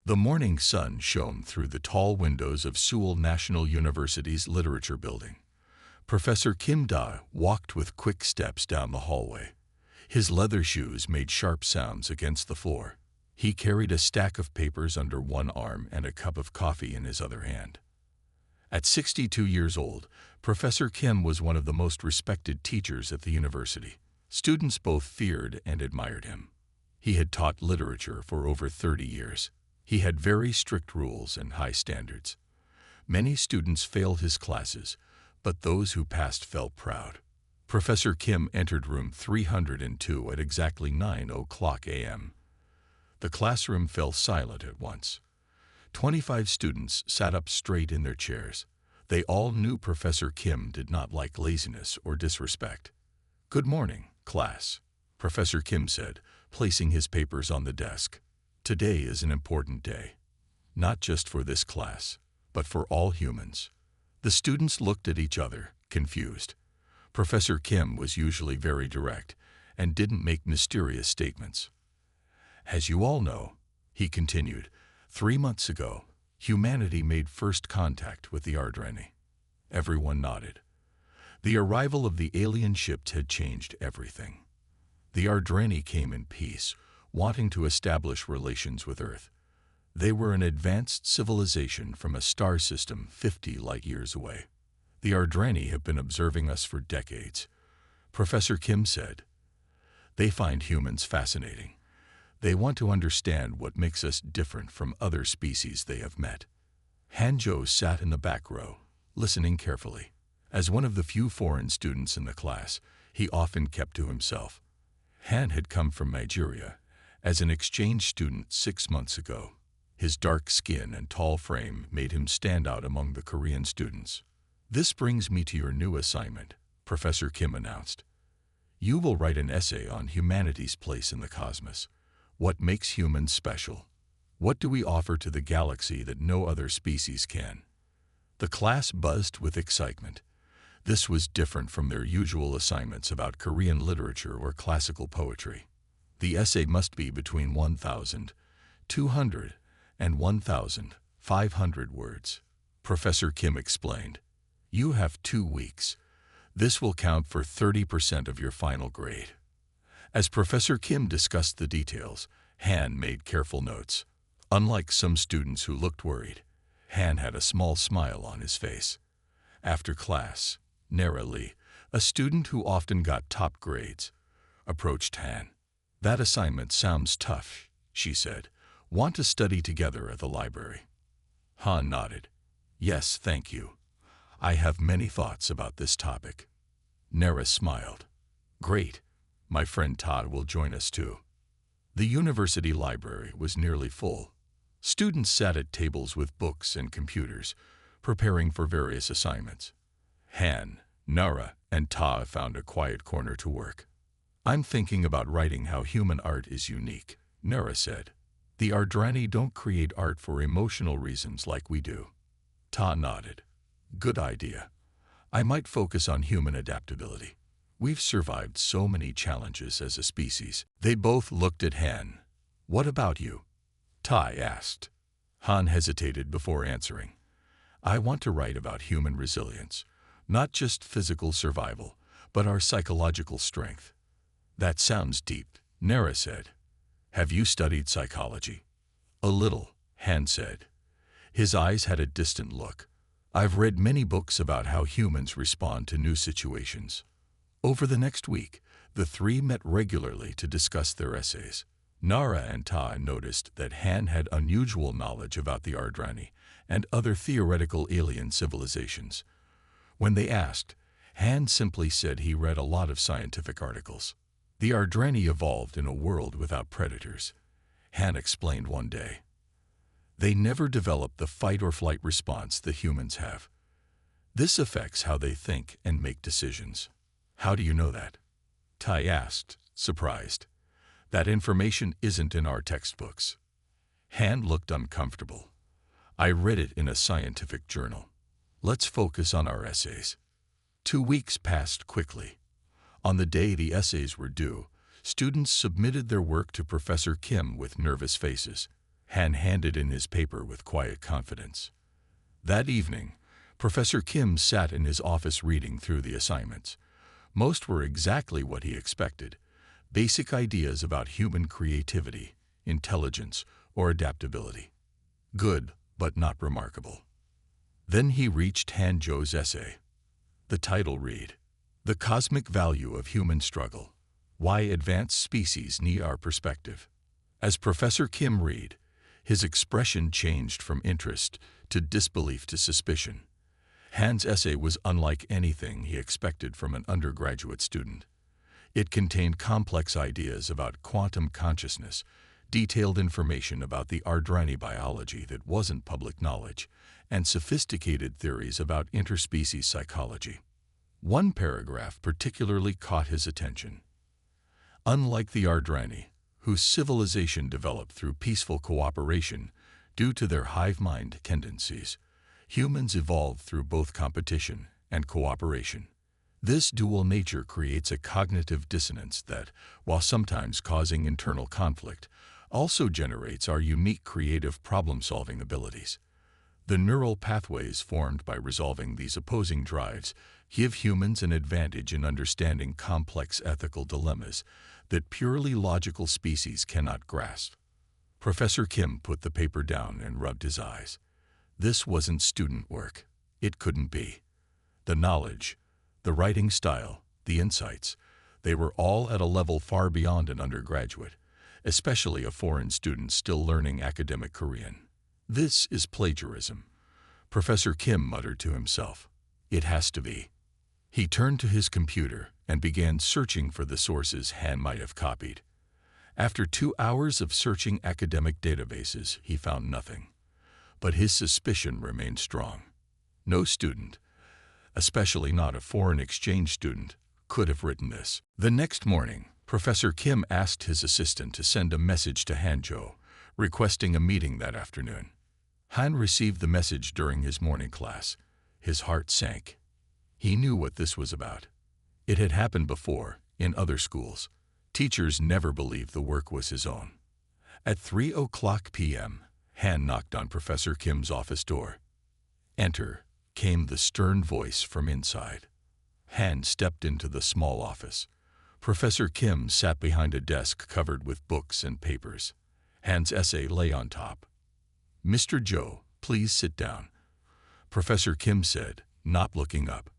The morning sun shone through the tall windows of Seoul National University's Literature Building. Professor Kim Da walked with quick steps down the hallway. His leather shoes made sharp sounds against the floor. He carried a stack of papers under one arm and a cup of coffee in his other hand. At 62 years old, Professor Kim was one of the most respected teachers at the university. Students both feared and admired him. He had taught literature for over 30 years. He had very strict rules and high standards. Many students failed his classes, but those who passed felt proud. Professor Kim entered room 302 at exactly 9:00 a.m. The classroom fell silent at once. 25 students sat up straight in their chairs. They all knew Professor Kim did not like laziness or disrespect. "Good morning, class," Professor Kim said, placing his papers on the desk. "Today is an important day, not just for this class, but for all humans." The students looked at each other, confused. Professor Kim was usually very direct and didn't make mysterious statements. "As you all know," he continued, 3 months ago, humanity made first contact with the Ardreni." Everyone nodded. The arrival of the alien ships had changed everything. The Ardreni came in peace, wanting to establish relations with Earth. They were an advanced civilization from a star system 50 light-years away. "The Ardreni have been observing us for decades," Professor Kim said. "They find humans fascinating. They want to understand what makes us different from other species they have met." Hanjo sat in the back row, listening carefully. As one of the few foreign students in the class, he often kept to himself. Han had come from Nigeria as an exchange student 6 months ago. His dark skin and tall frame made him stand out among the Korean students. "This brings me to your new assignment," Professor Kim announced. "You will write an essay on humanity's place in the cosmos. What makes humans special? What do we offer to the galaxy that no other species can?" The class buzzed with excitement. This was different from their usual assignments about Korean literature or classical poetry. The essay must be between 1,200 and 1,500 words. Professor Kim explained. "You have 2 weeks. This will count for 30% of your final grade." As Professor Kim discussed the details, Han made careful notes. Unlike some students who looked worried, Han had a small smile on his face. After class, Nara Lee, a student who often got top grades, approached Han. "That assignment sounds tough," she said. "Want to study together at the library?" Han nodded. "Yes, thank you. I have many thoughts about this topic." Nara smiled. "Great. My friend Todd will join us too." The university library was nearly full. Students sat at tables with books and computers, preparing for various assignments. Han, Nara, and Ta found a quiet corner to work. "I'm thinking about writing how human art is unique," Nara said. "The Ardreni don't create art for emotional reasons like we do." Ta nodded. "Good idea. I might focus on human adaptability. We've survived so many challenges as a species." They both looked at Han. "What about you?" Tai asked. Han hesitated before answering. "I want to write about human resilience, not just physical survival, but our psychological strength." "That sounds deep," Nara said. "Have you studied psychology?" "A little," Han said. His eyes had a distant look. "I've read many books about how humans respond to new situations." Over the next week, the three met regularly to discuss their essays. Nara and Ta noticed that Han had unusual knowledge about the Ardreni and other theoretical alien civilizations. When they asked, Han simply said he read a lot of scientific articles. "The Ardreni evolved in a world without predators," Han explained one day. "They never developed the fight-or-flight response that humans have. This affects how they think and make decisions." "How do you know that?" Tai asked, surprised. "That information isn't in our textbooks." Han looked uncomfortable. "I read it in a scientific journal. Let's focus on our essays." 2 weeks passed quickly. On the day the essays were due, students submitted their work to Professor Kim with nervous faces. Han handed in his paper with quiet confidence. That evening, Professor Kim sat in his office reading through the assignments. Most were exactly what he expected: basic ideas about human creativity, intelligence, or adaptability. Good, but not remarkable. Then he reached Han Zhou's essay. The title read, "The Cosmic Value of Human Struggle: Why Advanced Species Need Our Perspective." As Professor Kim read, his expression changed from interest to disbelief to suspicion. Han's essay was unlike anything he expected from an undergraduate student. It contained complex ideas about quantum consciousness, detailed information about the Ardrani biology that wasn't public knowledge, and sophisticated theories about interspecies psychology. One paragraph particularly caught his attention. Unlike the Ardrani, whose civilization developed through peaceful cooperation due to their hive mind tendencies, humans evolved through both competition and cooperation. This dual nature creates a cognitive dissonance that, while sometimes causing internal conflict, also generates our unique creative problem-solving abilities. The neural pathways formed by resolving these opposing drives give humans an advantage in understanding complex ethical dilemmas that purely logical species cannot grasp. Professor Kim put the paper down and rubbed his eyes. This wasn't student work. It couldn't be. The knowledge, the writing style, the insights, they were all at a level far beyond an undergraduate, especially a foreign student still learning academic Korean. This is plagiarism, Professor Kim muttered to himself. It has to be. He turned to his computer and began searching for the sources Han might have copied. After 2 hours of searching academic databases, he found nothing. But his suspicion remained strong. No student, especially not a foreign exchange student, could have written this. The next morning, Professor Kim asked his assistant to send a message to Han Zhou, requesting a meeting that afternoon. Han received the message during his morning class. His heart sank. He knew what this was about. It had happened before, in other schools. Teachers never believed the work was his own. At 3:00 p.m., Han knocked on Professor Kim's office door. "Enter," came the stern voice from inside. Han stepped into the small office. Professor Kim sat behind a desk covered with books and papers. Han's essay lay on top. "Mr. Zhou, please sit down," Professor Kim said, not looking up.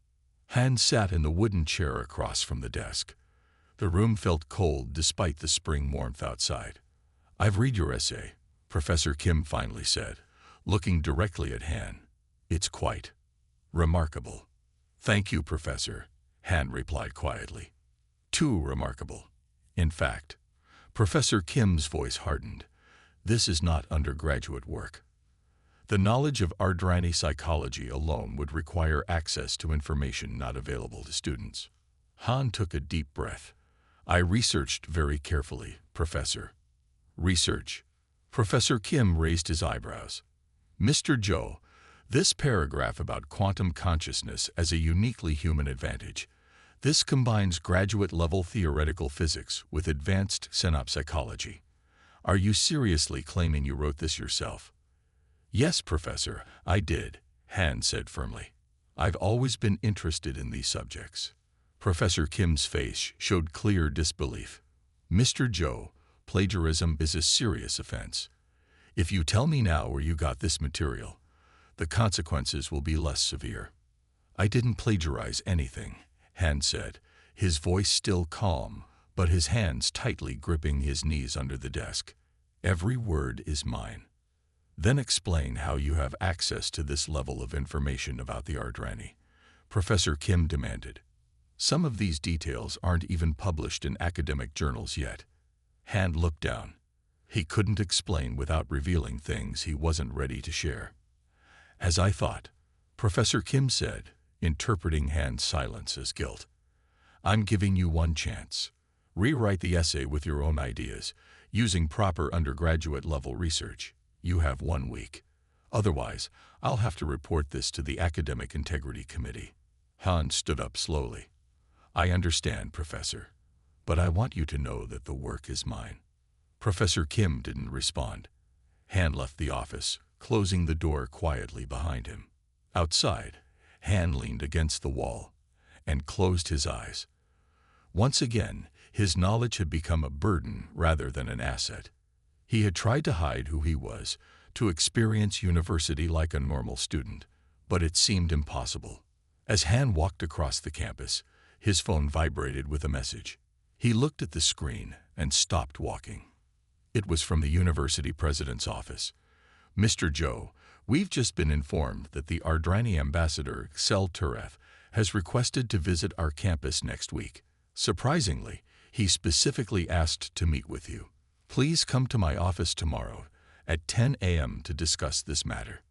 Han sat in the wooden chair across from the desk. The room felt cold despite the spring warmth outside. "I've read your essay," Professor Kim finally said, looking directly at Han. "It's quite remarkable." "Thank you, Professor," Han replied quietly. "Too remarkable. In fact," Professor Kim's voice hardened, "this is not undergraduate work. The knowledge of Ardrani psychology alone would require access to information not available to students." Han took a deep breath. "I researched very carefully, Professor." "Research?" Professor Kim raised his eyebrows. "Mr. Zhou, this paragraph about quantum consciousness as a uniquely human advantage. This combines graduate-level theoretical physics with advanced synapsych. Are you seriously claiming you wrote this yourself?" "Yes, Professor, I did," Han said firmly. "I've always been interested in these subjects." Professor Kim's face showed clear disbelief. "Mr. Zhou, plagiarism is a serious offense. If you tell me now where you got this material, the consequences will be less severe." "I didn't plagiarize anything," Han said, his voice still calm, but his hands tightly gripping his knees under the desk. "Every word is mine." "Then explain how you have access to this level of information about the Ardrani," Professor Kim demanded. "Some of these details aren't even published in academic journals yet." Han looked down. He couldn't explain without revealing things he wasn't ready to share. "As I thought," Professor Kim said, interpreting Han's silence as guilt. "I'm giving you one chance. Rewrite the essay with your own ideas, using proper undergraduate-level research. You have 1 week. Otherwise, I'll have to report this to the Academic Integrity Committee." Han stood up slowly. "I understand, Professor, but I want you to know that the work is mine." Professor Kim didn't respond. Han left the office, closing the door quietly behind him. Outside, Han leaned against the wall and closed his eyes. Once again, his knowledge had become a burden rather than an asset. He had tried to hide who he was, to experience university like a normal student, but it seemed impossible. As Han walked across the campus, his phone vibrated with a message. He looked at the screen and stopped walking. It was from the university president's office. "Mr. Joe, we've just been informed that the Ardrani ambassador, Xel Tureth, has requested to visit our campus next week. Surprisingly, he specifically asked to meet with you. Please come to my office tomorrow at 10 a.m. to discuss this matter."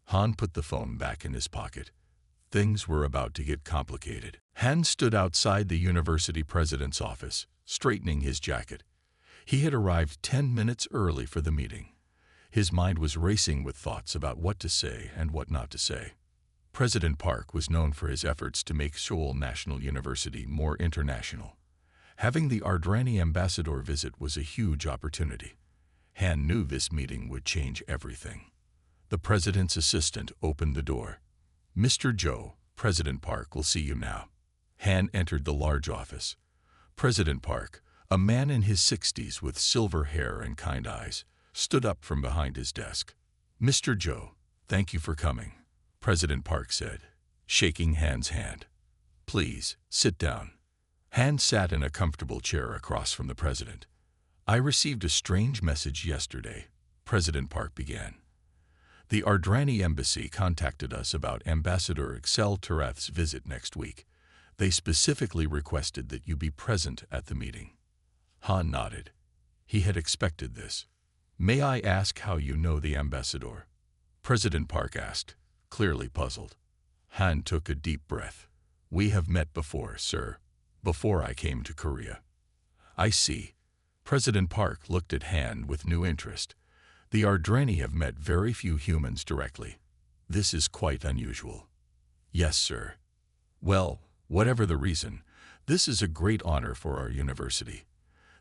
Han put the phone back in his pocket. Things were about to get complicated. Han stood outside the university president's office, straightening his jacket. He had arrived 10 minutes early for the meeting. His mind was racing with thoughts about what to say and what not to say. President Park was known for his efforts to make Seoul National University more international. Having the Ardrani ambassador visit was a huge opportunity. Han knew this meeting would change everything. The president's assistant opened the door. "Mr. Joe, President Park will see you now." Han entered the large office. President Park, a man in his 60s with silver hair and kind eyes, stood up from behind his desk. "Mr. Joe, thank you for coming," President Park said, shaking Han's hand. "Please, sit down." Han sat in a comfortable chair across from the president. "I received a strange message yesterday," President Park began. "The Ardrani embassy contacted us about Ambassador Xel Tureth's visit next week. They specifically requested that you be present at the meeting." Han nodded. He had expected this. "May I ask how you know the ambassador?" President Park asked, clearly puzzled. Han took a deep breath. "We have met before, sir, before I came to Korea." "I see." President Park looked at Han with new interest. "The Ardrani have met very few humans directly. This is quite unusual." "Yes, sir." "Well, whatever the reason, this is a great honor for our university.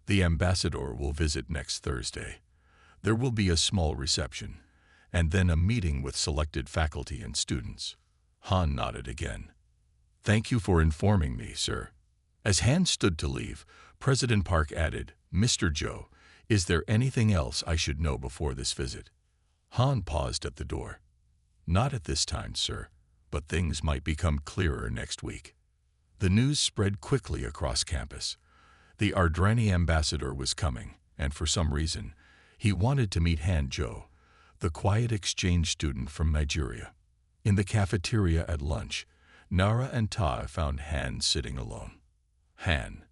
The ambassador will visit next Thursday. There will be a small reception, and then a meeting with selected faculty and students." Han nodded again. "Thank you for informing me, sir." As Han stood to leave, President Park added, "Mr. Joe, is there anything else I should know before this visit?" Han paused at the door. "Not at this time, sir, but things might become clearer next week." The news spread quickly across campus. The Ardrani ambassador was coming, and for some reason, he wanted to meet Han Joe, the quiet exchange student from Nigeria. In the cafeteria at lunch, Nara and Ta found Han sitting alone. "Han,"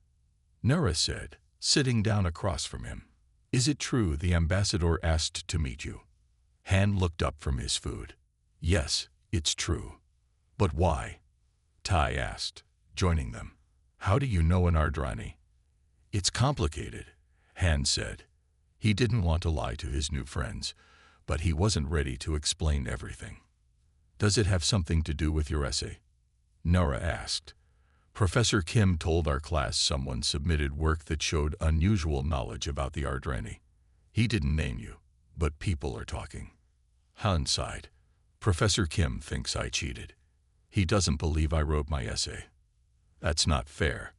Nara said, sitting down across from him. "Is it true the ambassador asked to meet you?" Han looked up from his food. "Yes, it's true." "But why?" Tai asked, joining them. "How do you know an Ardrani?" "It's complicated," Han said. He didn't want to lie to his new friends, but he wasn't ready to explain everything. "Does it have something to do with your essay?" Nara asked. "Professor Kim told our class someone submitted work that showed unusual knowledge about the Ardrani. He didn't name you, but people are talking." Han sighed. "Professor Kim thinks I cheated. He doesn't believe I wrote my essay." "That's not fair,"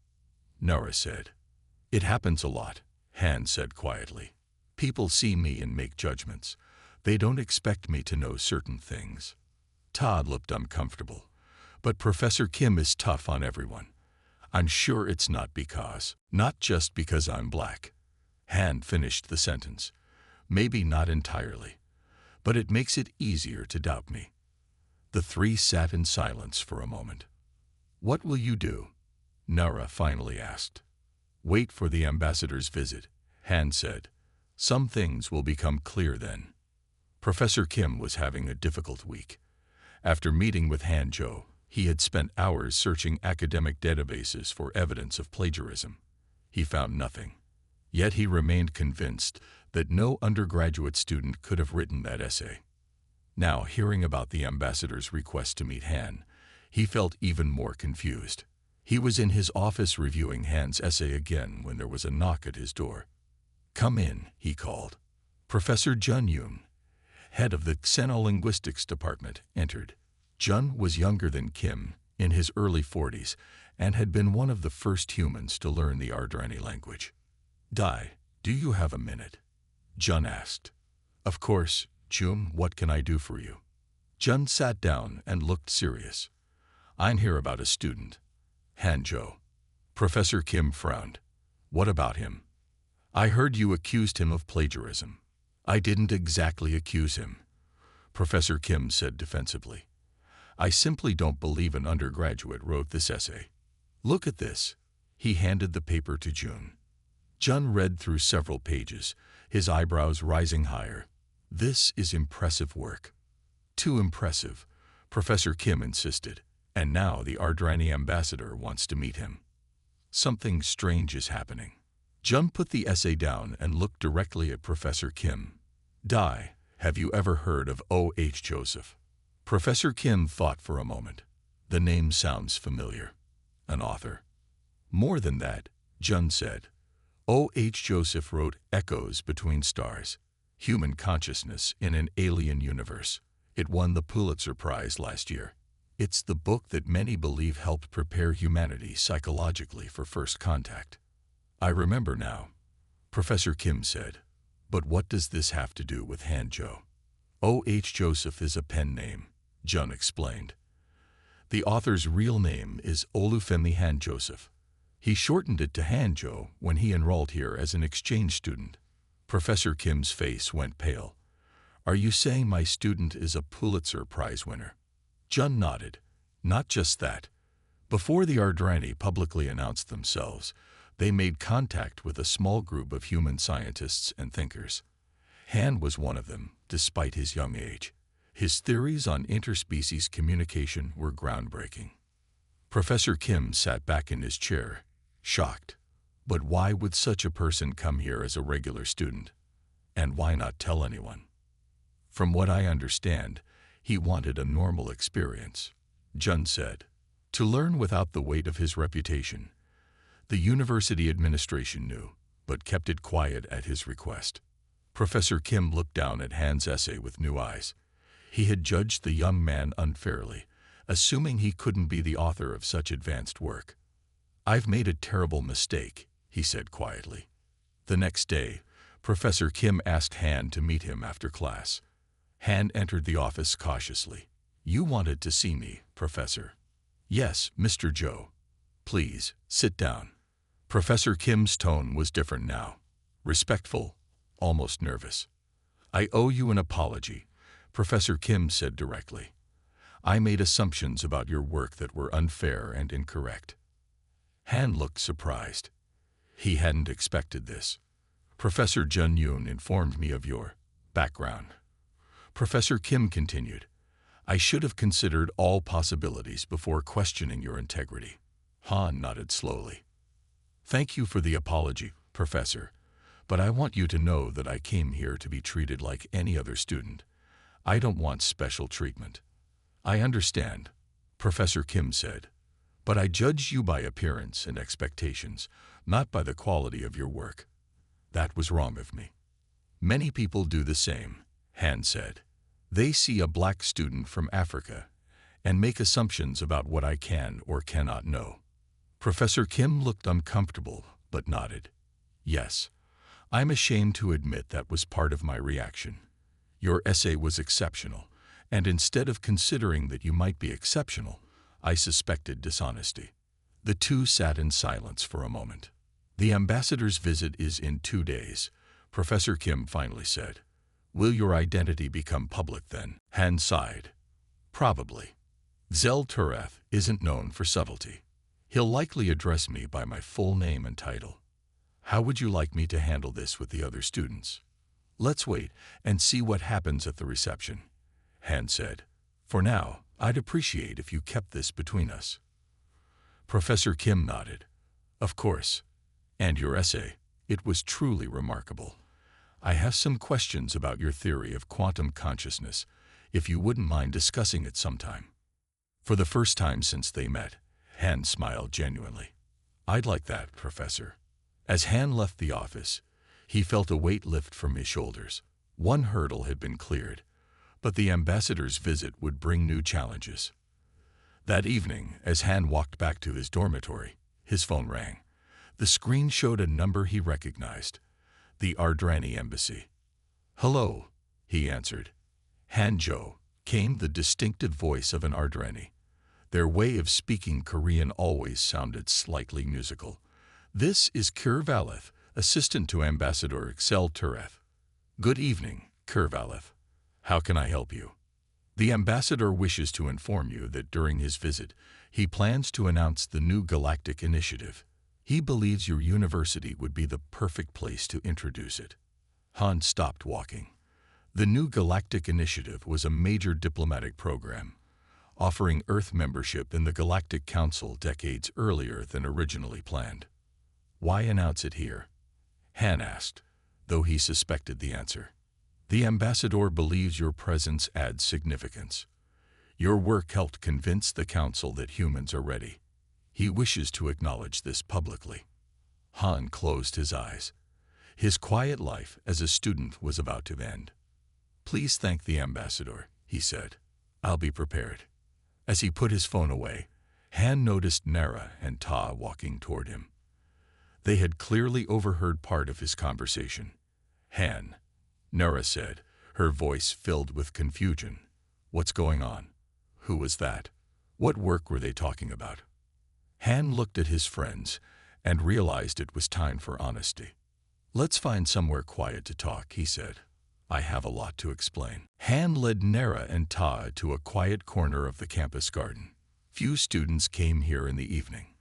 Nara said. "It happens a lot," Han said quietly. "People see me and make judgments. They don't expect me to know certain things." Todd looked uncomfortable. "But Professor Kim is tough on everyone. I'm sure it's not just because I'm black." Han finished the sentence. "Maybe not entirely, but it makes it easier to doubt me." The three sat in silence for a moment. "What will you do?" Nara finally asked. "Wait for the ambassador's visit," Han said. "Some things will become clear then." Professor Kim was having a difficult week. After meeting with Han Joe, he had spent hours searching academic databases for evidence of plagiarism. He found nothing. Yet he remained convinced that no undergraduate student could have written that essay. Now, hearing about the ambassador's request to meet Han, he felt even more confused. He was in his office reviewing Han's essay again when there was a knock at his door. "Come in," he called. "Professor Jun Yoon, head of the Xenolinguistics department, entered. Jun was younger than Kim, in his early 40s, and had been one of the first humans to learn the Ardrani language. "Dai, do you have a minute?" Jun asked. "Of course, Chum, what can I do for you?" Jun sat down and looked serious. "I'm here about a student. Hanjo." Professor Kim frowned. "What about him?" "I heard you accused him of plagiarism." "I didn't exactly accuse him," Professor Kim said defensively. "I simply don't believe an undergraduate wrote this essay. Look at this." He handed the paper to Jun. Jun read through several pages, his eyebrows rising higher. "This is impressive work." "Too impressive," Professor Kim insisted, "and now the Ardrani ambassador wants to meet him. Something strange is happening." Jun put the essay down and looked directly at Professor Kim. "Dai, have you ever heard of O.H. Joseph?" Professor Kim thought for a moment. "The name sounds familiar. An author?" "More than that," Jun said. O.H. Joseph wrote Echoes Between Stars, Human Consciousness in an Alien Universe. It won the Pulitzer Prize last year. It's the book that many believe helped prepare humanity psychologically for first contact. "I remember now," Professor Kim said. "But what does this have to do with Hanjo?" "O.H. Joseph is a pen name," Jun explained. "The author's real name is Olufemi Han Joseph. He shortened it to Hanjo when he enrolled here as an exchange student." Professor Kim's face went pale. "Are you saying my student is a Pulitzer Prize winner?" Jun nodded. "Not just that. Before the Ardrani publicly announced themselves, they made contact with a small group of human scientists and thinkers. Han was one of them, despite his young age. His theories on interspecies communication were groundbreaking." Professor Kim sat back in his chair, shocked. "But why would such a person come here as a regular student? And why not tell anyone?" "From what I understand, he wanted a normal experience," Jun said. "To learn without the weight of his reputation. The university administration knew, but kept it quiet at his request." Professor Kim looked down at Han's essay with new eyes. He had judged the young man unfairly, assuming he couldn't be the author of such advanced work. "I've made a terrible mistake," he said quietly. The next day, Professor Kim asked Han to meet him after class. Han entered the office cautiously. "You wanted to see me, Professor." "Yes, Mr. Joe. Please, sit down." Professor Kim's tone was different now. Respectful, almost nervous. "I owe you an apology," Professor Kim said directly. "I made assumptions about your work that were unfair and incorrect." Han looked surprised. He hadn't expected this. "Professor Jun Yoon informed me of your background." Professor Kim continued. "I should have considered all possibilities before questioning your integrity." Han nodded slowly. "Thank you for the apology, Professor, but I want you to know that I came here to be treated like any other student. I don't want special treatment." "I understand," Professor Kim said, "but I judge you by appearance and expectations, not by the quality of your work. That was wrong of me." "Many people do the same," Han said. "They see a black student from Africa and make assumptions about what I can or cannot know." Professor Kim looked uncomfortable, but nodded. "Yes, I'm ashamed to admit that was part of my reaction. Your essay was exceptional, and instead of considering that you might be exceptional, I suspected dishonesty." The two sat in silence for a moment. "The ambassador's visit is in 2 days," Professor Kim finally said. "Will your identity become public then?" Han sighed. "Probably. Zel Turath isn't known for subtlety. He'll likely address me by my full name and title. How would you like me to handle this with the other students?" "Let's wait and see what happens at the reception," Han said. "For now, I'd appreciate if you kept this between us." Professor Kim nodded. "Of course. And your essay, it was truly remarkable. I have some questions about your theory of quantum consciousness, if you wouldn't mind discussing it sometime." For the first time since they met, Han smiled genuinely. "I'd like that, Professor." As Han left the office, he felt a weight lift from his shoulders. One hurdle had been cleared. But the ambassador's visit would bring new challenges. That evening, as Han walked back to his dormitory, his phone rang. The screen showed a number he recognized, the Ardrani embassy. "Hello," he answered. "Hanjo," came the distinctive voice of an Ardrani. Their way of speaking Korean always sounded slightly musical. "This is Kir Valeth, assistant to Ambassador Excel Tureth." "Good evening, Kir Valeth. How can I help you?" "The ambassador wishes to inform you that during his visit, he plans to announce the new galactic initiative. He believes your university would be the perfect place to introduce it." Han stopped walking. The new galactic initiative was a major diplomatic program, offering Earth membership in the Galactic Council decades earlier than originally planned. "Why announce it here?" Han asked, though he suspected the answer. "The ambassador believes your presence adds significance. Your work helped convince the Council that humans are ready. He wishes to acknowledge this publicly." Han closed his eyes. His quiet life as a student was about to end. "Please thank the ambassador," he said. "I'll be prepared." As he put his phone away, Han noticed Nara and Ta walking toward him. They had clearly overheard part of his conversation. "Han," Nara said, her voice filled with confusion. "What's going on? Who was that? What work were they talking about?" Han looked at his friends and realized it was time for honesty. "Let's find somewhere quiet to talk," he said. "I have a lot to explain." Han led Nara and Ta to a quiet corner of the campus garden. Few students came here in the evening.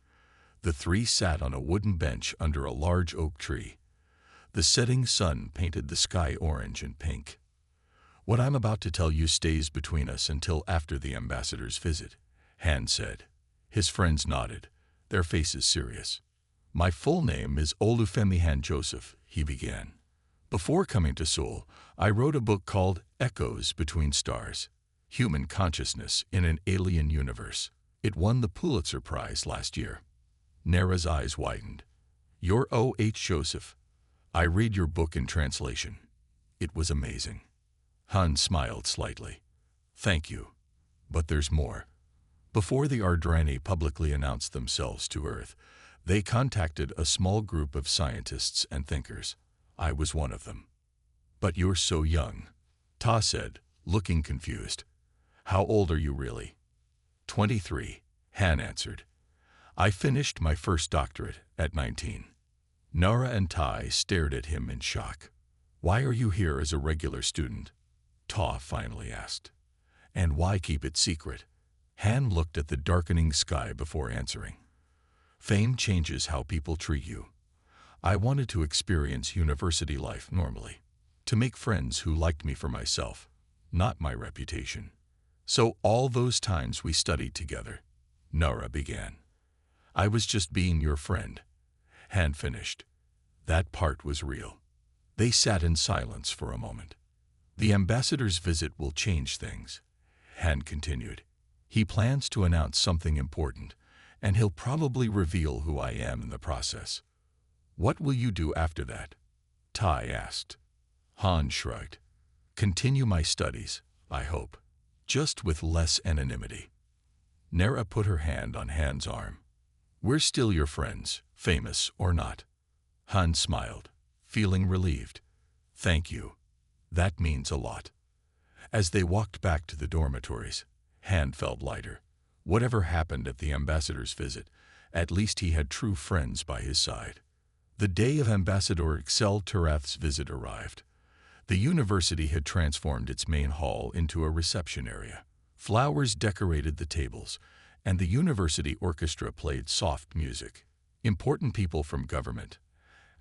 The three sat on a wooden bench under a large oak tree. The setting sun painted the sky orange and pink. "What I'm about to tell you stays between us until after the ambassador's visit," Han said. His friends nodded, their faces serious. "My full name is Olufemi Han Joseph," he began. "Before coming to Seoul, I wrote a book called Echoes Between Stars, Human Consciousness in an Alien Universe. It won the Pulitzer Prize last year." Nara's eyes widened. "You're O.H. Joseph. I read your book in translation. It was amazing." Han smiled slightly. "Thank you. But there's more." Before the Ardrani publicly announced themselves to Earth, they contacted a small group of scientists and thinkers. I was one of them. "But you're so young," Ta said, looking confused. "How old are you really?" 23, Han answered. "I finished my first doctorate at 19. Nara and Tai stared at him in shock. "Why are you here as a regular student?" Ta finally asked. "And why keep it secret?" Han looked at the darkening sky before answering. "Fame changes how people treat you. I wanted to experience university life normally, to make friends who liked me for myself, not my reputation. So all those times we studied together," Nara began. "I was just being your friend," Han finished. That part was real. They sat in silence for a moment. "The ambassador's visit will change things," Han continued. "He plans to announce something important, and he'll probably reveal who I am in the process." "What will you do after that?" Tai asked. Han shrugged. "Continue my studies, I hope, just with less anonymity." Nara put her hand on Han's arm. "We're still your friends, famous or not." Han smiled, feeling relieved. "Thank you. That means a lot." As they walked back to the dormitories, Han felt lighter. Whatever happened at the ambassador's visit, at least he had true friends by his side. The day of Ambassador Excel Turath's visit arrived. The university had transformed its main hall into a reception area. Flowers decorated the tables, and the university orchestra played soft music. Important people from government,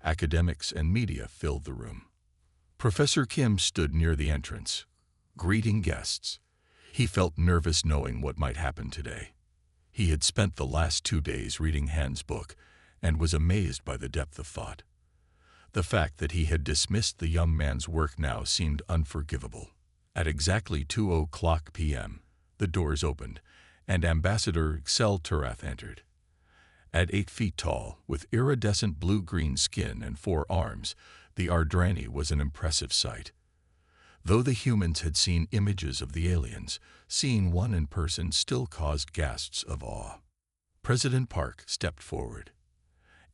academics, and media filled the room. Professor Kim stood near the entrance, greeting guests. He felt nervous knowing what might happen today. He had spent the last 2 days reading Han's book and was amazed by the depth of thought. The fact that he had dismissed the young man's work now seemed unforgivable. At exactly 2:00 p.m., the doors opened, and Ambassador Excel Turath entered. At 8 feet tall, with iridescent blue-green skin and 4 arms, the Ardrani was an impressive sight. Though the humans had seen images of the aliens, seeing one in person still caused gasps of awe. President Park stepped forward.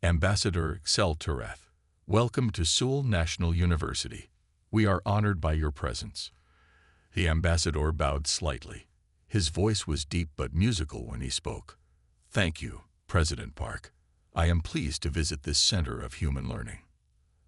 Ambassador Excel Tereth, welcome to Seoul National University. We are honored by your presence. The ambassador bowed slightly. His voice was deep but musical when he spoke. Thank you, President Park. I am pleased to visit this center of human learning.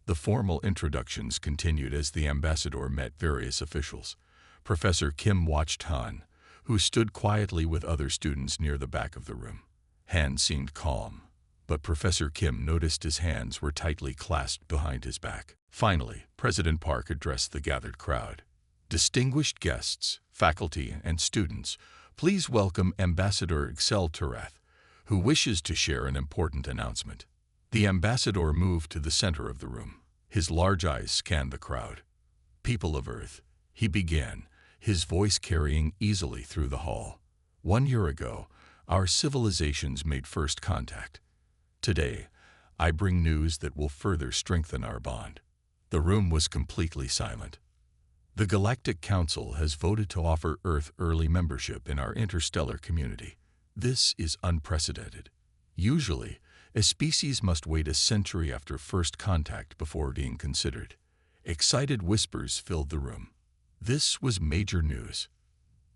The formal introductions continued as the ambassador met various officials. Professor Kim watched Han, who stood quietly with other students near the back of the room. Han seemed calm, but Professor Kim noticed his hands were tightly clasped behind his back. Finally, President Park addressed the gathered crowd. Distinguished guests, faculty, and students, please welcome Ambassador Excel Tereth, who wishes to share an important announcement. The ambassador moved to the center of the room. His large eyes scanned the crowd. People of Earth, he began, his voice carrying easily through the hall. 1 year ago, our civilizations made first contact. Today, I bring news that will further strengthen our bond. The room was completely silent. The Galactic Council has voted to offer Earth early membership in our interstellar community. This is unprecedented. Usually, a species must wait a century after first contact before being considered. Excited whispers filled the room. This was major news.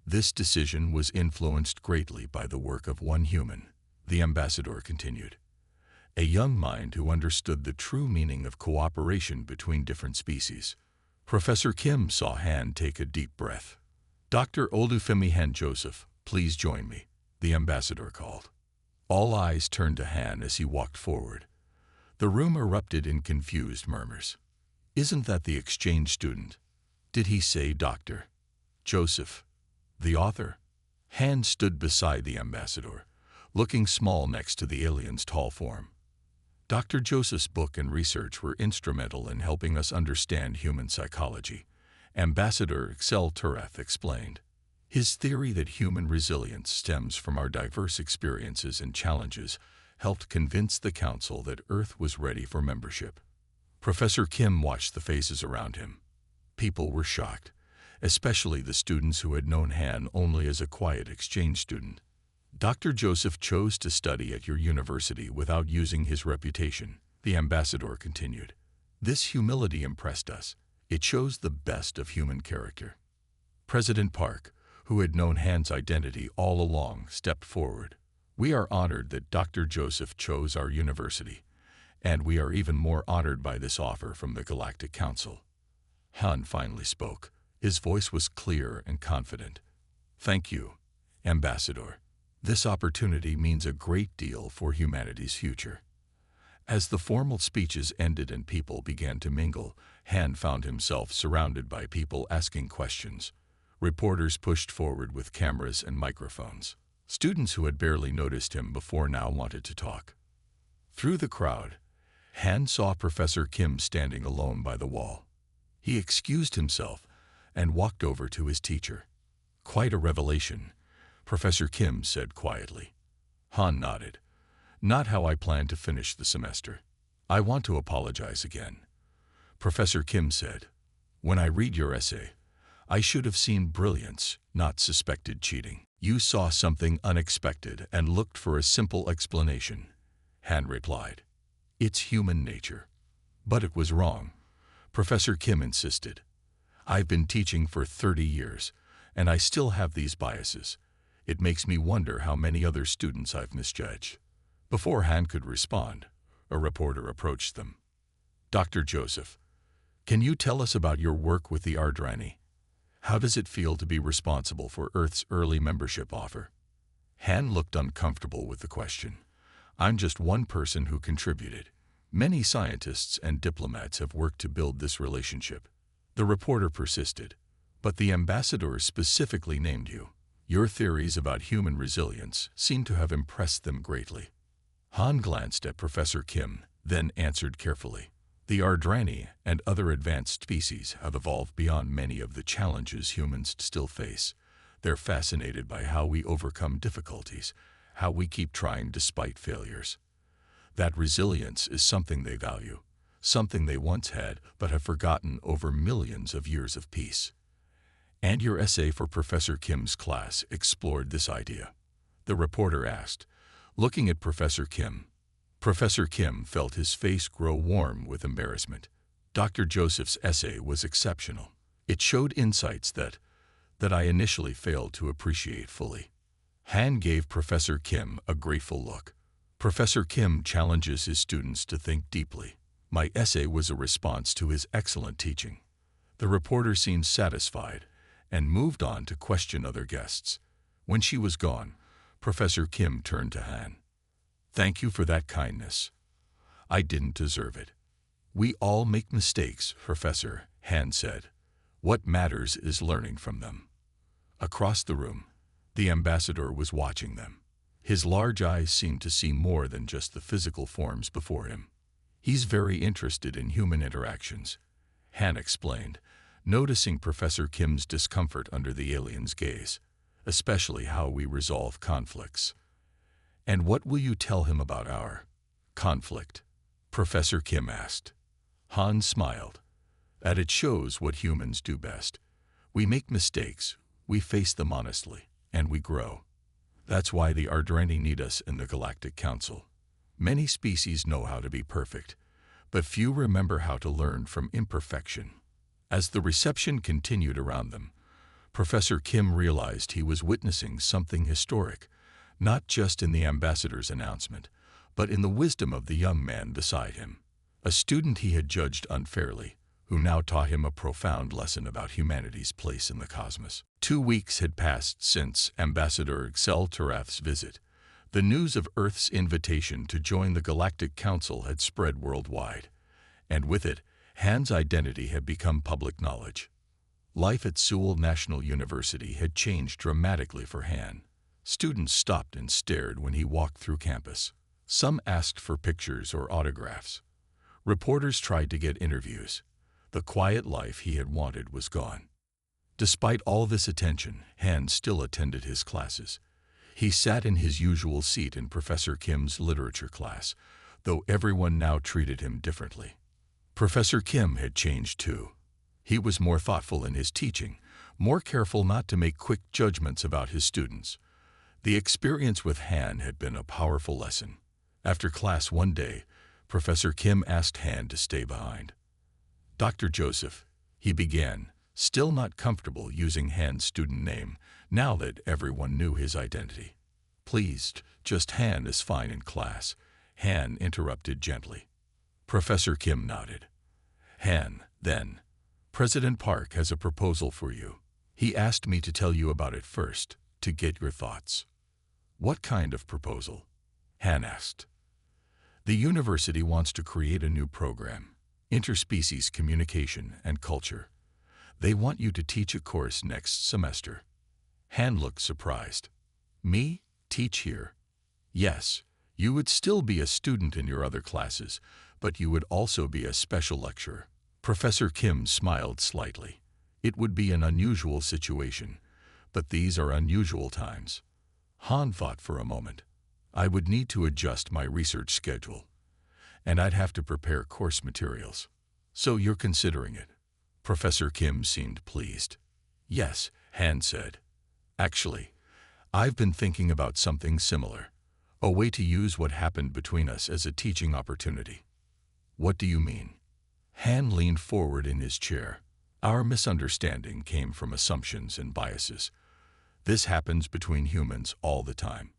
This decision was influenced greatly by the work of one human, the ambassador continued. A young mind who understood the true meaning of cooperation between different species. Professor Kim saw Han take a deep breath. Dr. Olufemi Han Joseph, please join me, the ambassador called. All eyes turned to Han as he walked forward. The room erupted in confused murmurs. Isn't that the exchange student? Did he say Dr. Joseph, the author? Han stood beside the ambassador, looking small next to the alien's tall form. Dr. Joseph's book and research were instrumental in helping us understand human psychology, Ambassador Excel Tereth explained. His theory that human resilience stems from our diverse experiences and challenges helped convince the Council that Earth was ready for membership. Professor Kim watched the faces around him. People were shocked, especially the students who had known Han only as a quiet exchange student. Dr. Joseph chose to study at your university without using his reputation, the ambassador continued. This humility impressed us. It shows the best of human character. President Park, who had known Han's identity all along, stepped forward. We are honored that Dr. Joseph chose our university, and we are even more honored by this offer from the Galactic Council. Han finally spoke. His voice was clear and confident. Thank you, Ambassador. This opportunity means a great deal for humanity's future. As the formal speeches ended and people began to mingle, Han found himself surrounded by people asking questions. Reporters pushed forward with cameras and microphones. Students who had barely noticed him before now wanted to talk. Through the crowd, Han saw Professor Kim standing alone by the wall. He excused himself and walked over to his teacher. Quite a revelation, Professor Kim said quietly. Han nodded. Not how I planned to finish the semester. I want to apologize again. Professor Kim said, when I read your essay, I should have seen brilliance, not suspected cheating. You saw something unexpected and looked for a simple explanation. Han replied. It's human nature. But it was wrong. Professor Kim insisted. I've been teaching for 30 years, and I still have these biases. It makes me wonder how many other students I've misjudged. Before Han could respond, a reporter approached them. Dr. Joseph, can you tell us about your work with the Ardrani? How does it feel to be responsible for Earth's early membership offer? Han looked uncomfortable with the question. I'm just one person who contributed. Many scientists and diplomats have worked to build this relationship. The reporter persisted. But the ambassador specifically named you. Your theories about human resilience seem to have impressed them greatly. Han glanced at Professor Kim, then answered carefully. The Ardrani and other advanced species have evolved beyond many of the challenges humans still face. They're fascinated by how we overcome difficulties, how we keep trying despite failures. That resilience is something they value, something they once had but have forgotten over millions of years of peace. And your essay for Professor Kim's class explored this idea? The reporter asked, looking at Professor Kim. Professor Kim felt his face grow warm with embarrassment. Dr. Joseph's essay was exceptional. It showed insights that I initially failed to appreciate fully. Han gave Professor Kim a grateful look. Professor Kim challenges his students to think deeply. My essay was a response to his excellent teaching. The reporter seemed satisfied and moved on to question other guests. When she was gone, Professor Kim turned to Han. Thank you for that kindness. I didn't deserve it. We all make mistakes, Professor, Han said. What matters is learning from them. Across the room, the ambassador was watching them. His large eyes seemed to see more than just the physical forms before him. He's very interested in human interactions, Han explained, noticing Professor Kim's discomfort under the alien's gaze, especially how we resolve conflicts. And what will you tell him about our conflict? Professor Kim asked. Han smiled. That it shows what humans do best. We make mistakes, we face them honestly, and we grow. That's why the Ardreni need us in the Galactic Council. Many species know how to be perfect, but few remember how to learn from imperfection. As the reception continued around them, Professor Kim realized he was witnessing something historic, not just in the ambassador's announcement, but in the wisdom of the young man beside him, a student he had judged unfairly, who now taught him a profound lesson about humanity's place in the cosmos. 2 weeks had passed since Ambassador Xel Tarath's visit. The news of Earth's invitation to join the Galactic Council had spread worldwide, and with it, Han's identity had become public knowledge. Life at Seoul National University had changed dramatically for Han. Students stopped and stared when he walked through campus. Some asked for pictures or autographs. Reporters tried to get interviews. The quiet life he had wanted was gone. Despite all this attention, Han still attended his classes. He sat in his usual seat in Professor Kim's literature class, though everyone now treated him differently. Professor Kim had changed too. He was more thoughtful in his teaching, more careful not to make quick judgments about his students. The experience with Han had been a powerful lesson. After class one day, Professor Kim asked Han to stay behind. Dr. Joseph, he began, still not comfortable using Han's student name now that everyone knew his identity. Please, just Han is fine in class, Han interrupted gently. Professor Kim nodded. Han, then, President Park has a proposal for you. He asked me to tell you about it first, to get your thoughts. What kind of proposal? Han asked. The university wants to create a new program, Interspecies Communication and Culture. They want you to teach a course next semester. Han looked surprised. Me? Teach here? Yes, you would still be a student in your other classes, but you would also be a special lecturer. Professor Kim smiled slightly. It would be an unusual situation, but these are unusual times. Han thought for a moment. I would need to adjust my research schedule, and I'd have to prepare course materials. So you're considering it? Professor Kim seemed pleased. Yes, Han said. Actually, I've been thinking about something similar, a way to use what happened between us as a teaching opportunity. What do you mean? Han leaned forward in his chair. Our misunderstanding came from assumptions and biases. This happens between humans all the time.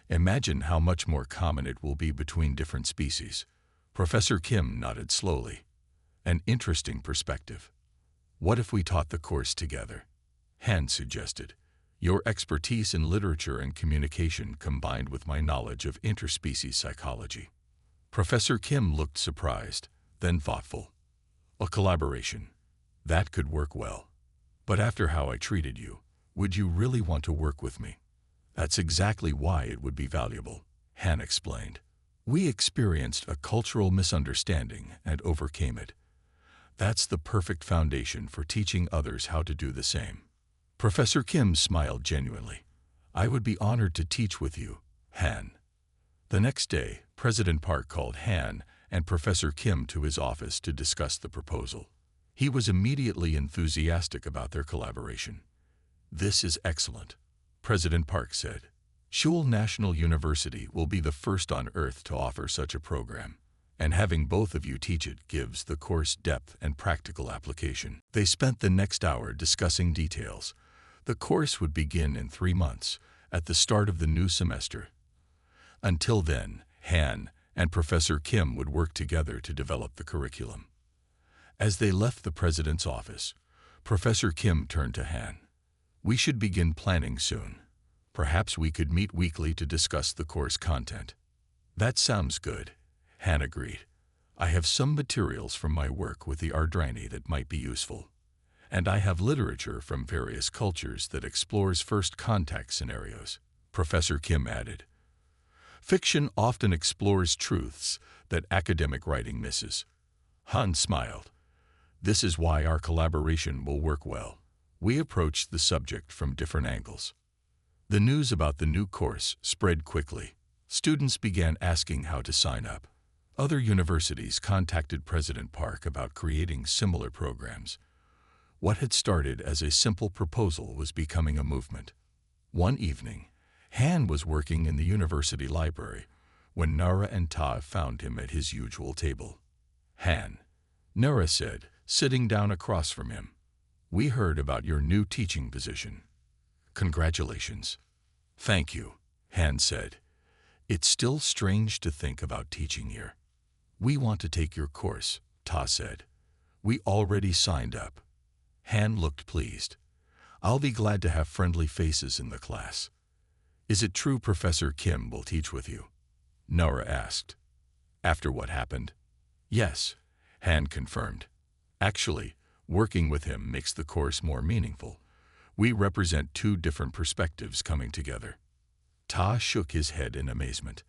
Imagine how much more common it will be between different species. Professor Kim nodded slowly. An interesting perspective. What if we taught the course together? Han suggested. Your expertise in literature and communication combined with my knowledge of interspecies psychology. Professor Kim looked surprised, then thoughtful. A collaboration. That could work well. But after how I treated you, would you really want to work with me? That's exactly why it would be valuable, Han explained. We experienced a cultural misunderstanding and overcame it. That's the perfect foundation for teaching others how to do the same. Professor Kim smiled genuinely. I would be honored to teach with you, Han. The next day, President Park called Han and Professor Kim to his office to discuss the proposal. He was immediately enthusiastic about their collaboration. "This is excellent," President Park said. "Seoul National University will be the first on Earth to offer such a program, and having both of you teach it gives the course depth and practical application." They spent the next hour discussing details. The course would begin in 3 months, at the start of the new semester. Until then, Han and Professor Kim would work together to develop the curriculum. As they left the president's office, Professor Kim turned to Han. "We should begin planning soon. Perhaps we could meet weekly to discuss the course content." "That sounds good," Han agreed. "I have some materials from my work with the Ardrani that might be useful. And I have literature from various cultures that explores first contact scenarios," Professor Kim added. "Fiction often explores truths that academic writing misses." Han smiled. "This is why our collaboration will work well. We approached the subject from different angles." The news about the new course spread quickly. Students began asking how to sign up. Other universities contacted President Park about creating similar programs. What had started as a simple proposal was becoming a movement. One evening, Han was working in the university library when Nara and Ta found him at his usual table. "Han," Nara said, sitting down across from him, "we heard about your new teaching position." "Congratulations." "Thank you," Han said. "It's still strange to think about teaching here." "We want to take your course," Ta said. "We already signed up." Han looked pleased. "I'll be glad to have friendly faces in the class." "Is it true Professor Kim will teach with you?" Nara asked. "After what happened?" "Yes," Han confirmed. "Actually, working with him makes the course more meaningful. We represent 2 different perspectives coming together." Ta shook his head in amazement.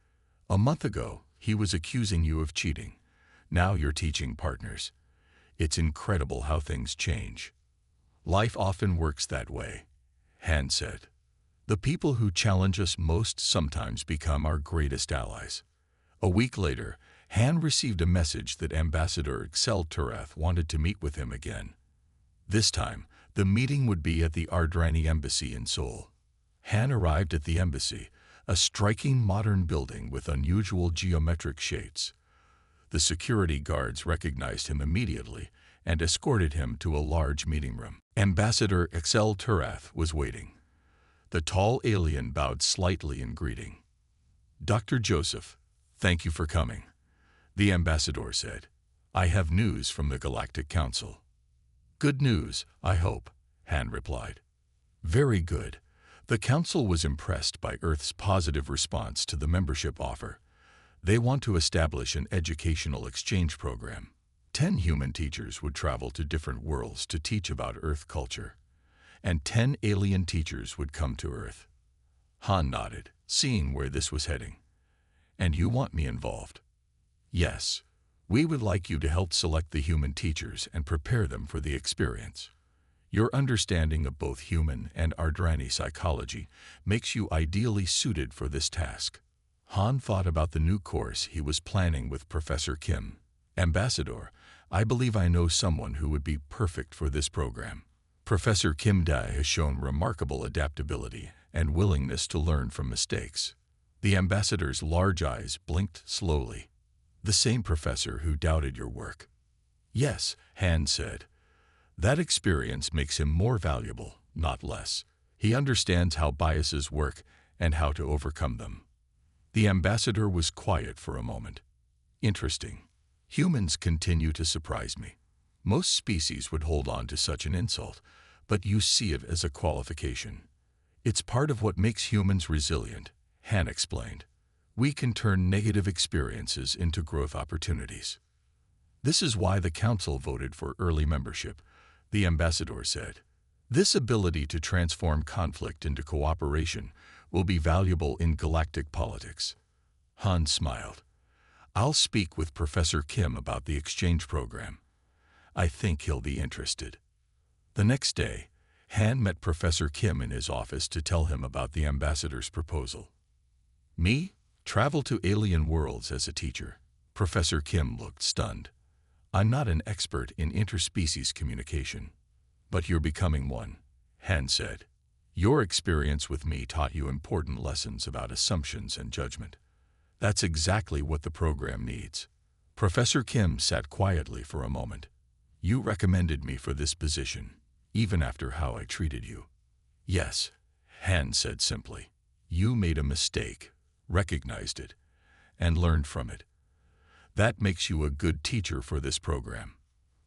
"A month ago, he was accusing you of cheating. Now you're teaching partners. It's incredible how things change." "Life often works that way," Han said. "The people who challenge us most sometimes become our greatest allies." A week later, Han received a message that Ambassador Excel Turath wanted to meet with him again. This time, the meeting would be at the Ardrani Embassy in Seoul. Han arrived at the embassy, a striking modern building with unusual geometric shapes. The security guards recognized him immediately and escorted him to a large meeting room. Ambassador Excel Turath was waiting. The tall alien bowed slightly in greeting. "Dr. Joseph, thank you for coming," the ambassador said. "I have news from the Galactic Council." "Good news, I hope," Han replied. "Very good." The Council was impressed by Earth's positive response to the membership offer. They want to establish an educational exchange program. 10 human teachers would travel to different worlds to teach about Earth culture, and 10 alien teachers would come to Earth. Han nodded, seeing where this was heading. "And you want me involved?" "Yes. We would like you to help select the human teachers and prepare them for the experience. Your understanding of both human and Ardrani psychology makes you ideally suited for this task." Han thought about the new course he was planning with Professor Kim. "Ambassador, I believe I know someone who would be perfect for this program." Professor Kim Dae has shown remarkable adaptability and willingness to learn from mistakes. The ambassador's large eyes blinked slowly. "The same professor who doubted your work?" "Yes," Han said. "That experience makes him more valuable, not less. He understands how biases work and how to overcome them." The ambassador was quiet for a moment. "Interesting. Humans continue to surprise me. Most species would hold on to such an insult, but you see it as a qualification. It's part of what makes humans resilient," Han explained. "We can turn negative experiences into growth opportunities." "This is why the Council voted for early membership," the ambassador said. "This ability to transform conflict into cooperation will be valuable in galactic politics." Han smiled. "I'll speak with Professor Kim about the exchange program. I think he'll be interested." The next day, Han met Professor Kim in his office to tell him about the ambassador's proposal. "Me? Travel to alien worlds as a teacher?" Professor Kim looked stunned. I'm not an expert in interspecies communication, but you're becoming one, Han said. Your experience with me taught you important lessons about assumptions and judgment. That's exactly what the program needs. Professor Kim sat quietly for a moment. You recommended me for this position, even after how I treated you. Yes, Han said simply. You made a mistake, recognized it, and learned from it. That makes you a good teacher for this program.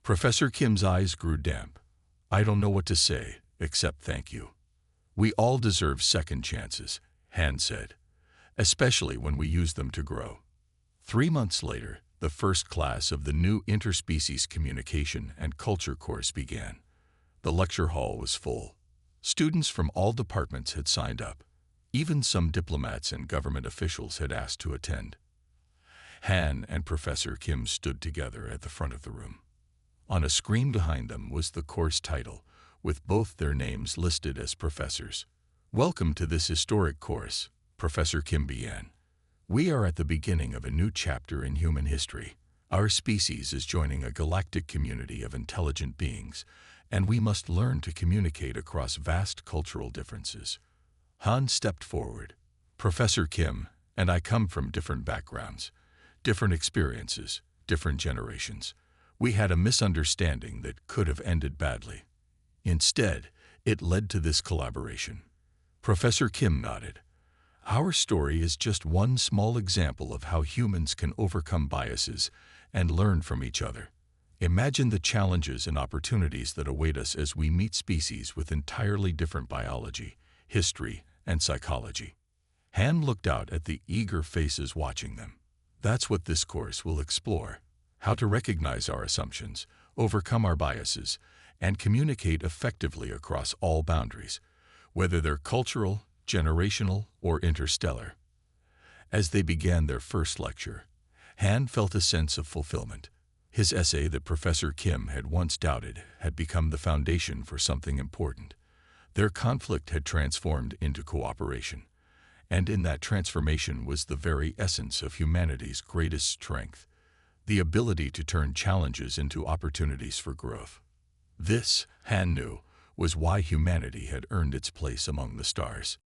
Professor Kim's eyes grew damp. I don't know what to say, except thank you. We all deserve second chances, Han said, especially when we use them to grow. 3 months later, the first class of the new Interspecies Communication and Culture course began. The lecture hall was full. Students from all departments had signed up. Even some diplomats and government officials had asked to attend. Han and Professor Kim stood together at the front of the room. On a screen behind them was the course title, with both their names listed as professors. Welcome to this historic course, Professor Kim began. We are at the beginning of a new chapter in human history. Our species is joining a galactic community of intelligent beings, and we must learn to communicate across vast cultural differences. Han stepped forward. Professor Kim and I come from different backgrounds, different experiences, different generations. We had a misunderstanding that could have ended badly. Instead, it led to this collaboration. Professor Kim nodded. Our story is just one small example of how humans can overcome biases and learn from each other. Imagine the challenges and opportunities that await us as we meet species with entirely different biology, history, and psychology. Han looked out at the eager faces watching them. That's what this course will explore: how to recognize our assumptions, overcome our biases, and communicate effectively across all boundaries, whether they're cultural, generational, or interstellar. As they began their first lecture, Han felt a sense of fulfillment. His essay that Professor Kim had once doubted had become the foundation for something important. Their conflict had transformed into cooperation, and in that transformation was the very essence of humanity's greatest strength: the ability to turn challenges into opportunities for growth. This, Han knew, was why humanity had earned its place among the stars.